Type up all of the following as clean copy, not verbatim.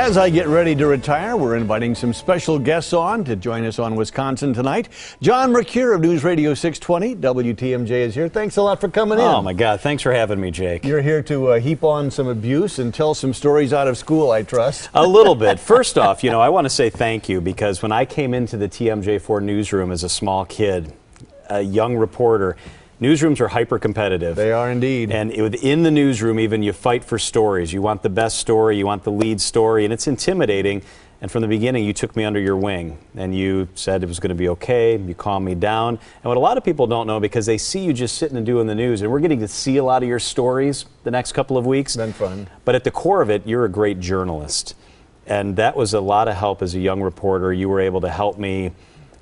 As I get ready to retire, we're inviting some special guests on to join us on Wisconsin tonight. John Mercure of Newsradio 620, WTMJ is here. Thanks a lot for coming in. Oh my God, thanks for having me, Jake. You're here to heap on some abuse and tell some stories out of school, I trust. A little bit. First off, I want to say thank you, because when I came into the TMJ4 newsroom as a small kid, a young reporter, newsrooms are hyper-competitive. They are indeed. And within the newsroom, even, you fight for stories. You want the best story, you want the lead story, and it's intimidating. And from the beginning, you took me under your wing, and you said it was going to be okay. You calmed me down. And what a lot of people don't know, because they see you just sitting and doing the news, and we're getting to see a lot of your stories the next couple of weeks. Been fun. But at the core of it, you're a great journalist. And that was a lot of help as a young reporter. You were able to help me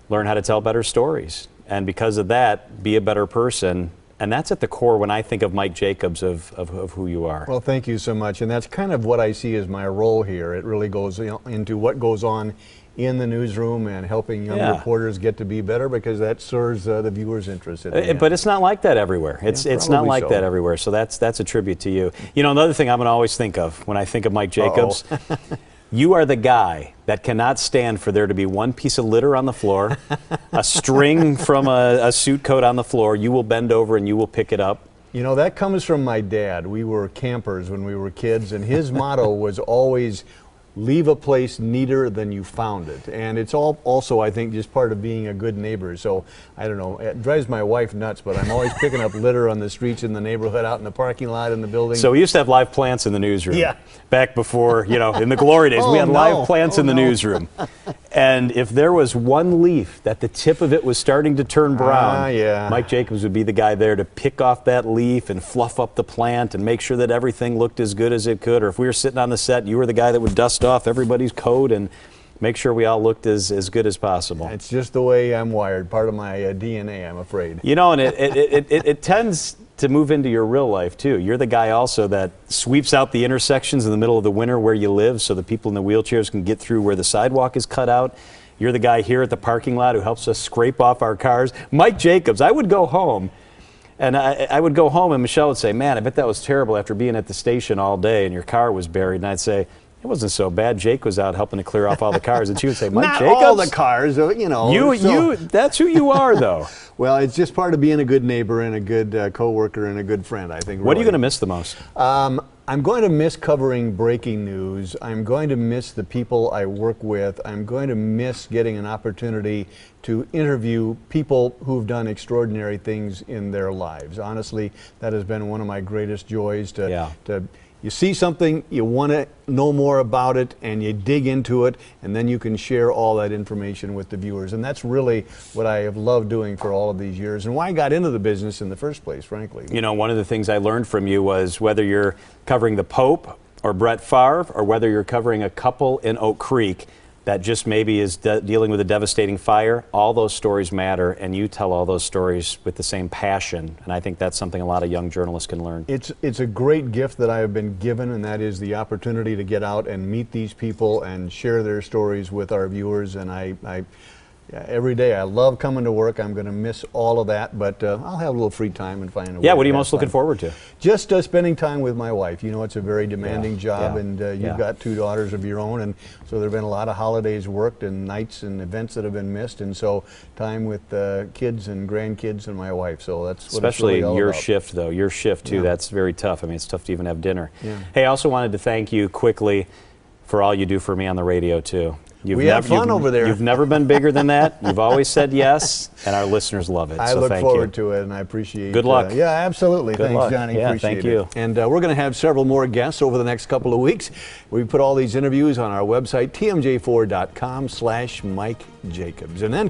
learn how to tell better stories. And because of that, be a better person. And that's at the core when I think of Mike Jacobs, of who you are. Well, thank you so much. And that's kind of what I see as my role here. It really goes into what goes on in the newsroom and helping young reporters get to be better, because that serves the viewer's interest. But it's not like that everywhere. It's not like that everywhere. So that's a tribute to you. Another thing I'm going to always think of when I think of Mike Jacobs, you are the guy that cannot stand for there to be one piece of litter on the floor, a string from a suit coat on the floor. You will bend over and you will pick it up. That comes from my dad. We were campers when we were kids, and his motto was always, leave a place neater than you found it. And it's also, I think, just part of being a good neighbor. So, I don't know, it drives my wife nuts, but I'm always picking up litter on the streets in the neighborhood, out in the parking lot, in the building. So we used to have live plants in the newsroom. Yeah. Back before, in the glory days, we had live plants in the newsroom. And if there was one leaf that the tip of it was starting to turn brown, Mike Jacobs would be the guy there to pick off that leaf and fluff up the plant and make sure that everything looked as good as it could. Or if we were sitting on the set, you were the guy that would dust off everybody's coat and make sure we all looked as good as possible. It's just the way I'm wired, part of my DNA, I'm afraid. And it tends to move into your real life too. You're the guy also that sweeps out the intersections in the middle of the winter where you live so the people in the wheelchairs can get through where the sidewalk is cut out. You're the guy here at the parking lot who helps us scrape off our cars. Mike Jacobs, I would go home and Michelle would say, man, I bet that was terrible after being at the station all day and your car was buried. And I'd say, it wasn't so bad. Jake was out helping to clear off all the cars. And she would say, Mike Jacobs? Not all the cars, That's who you are, though. Well, it's just part of being a good neighbor and a good co-worker and a good friend, I think. What are you going to miss the most? I'm going to miss covering breaking news. I'm going to miss the people I work with. I'm going to miss getting an opportunity to interview people who've done extraordinary things in their lives. Honestly, that has been one of my greatest joys you see something, you want to know more about it, and you dig into it, and then you can share all that information with the viewers. And that's really what I have loved doing for all of these years, and why I got into the business in the first place, frankly. One of the things I learned from you was whether you're covering the Pope or Brett Favre, or whether you're covering a couple in Oak Creek that just maybe is dealing with a devastating fire, all those stories matter, and you tell all those stories with the same passion, and I think that's something a lot of young journalists can learn. It's a great gift that I have been given, and that is the opportunity to get out and meet these people and share their stories with our viewers, and every day I love coming to work. I'm going to miss all of that, but I'll have a little free time and find a way. Yeah, what are you most looking forward to? Just spending time with my wife. It's a very demanding job, and you've got 2 daughters of your own, and so there have been a lot of holidays worked and nights and events that have been missed, and so time with kids and grandkids and my wife. So that's what especially it's really all your about. shift, though. Your shift too. That's very tough. I mean, it's tough to even have dinner. Yeah. Hey, I also wanted to thank you quickly for all you do for me on the radio too. We have fun over there. You've never been bigger than that. You've always said yes, and our listeners love it. I look forward to it, and I appreciate it. Good luck. Yeah, absolutely. Thanks, Johnny. Yeah, appreciate thank you. it. And we're going to have several more guests over the next couple of weeks. We put all these interviews on our website, tmj4.com/Mike Jacobs. And then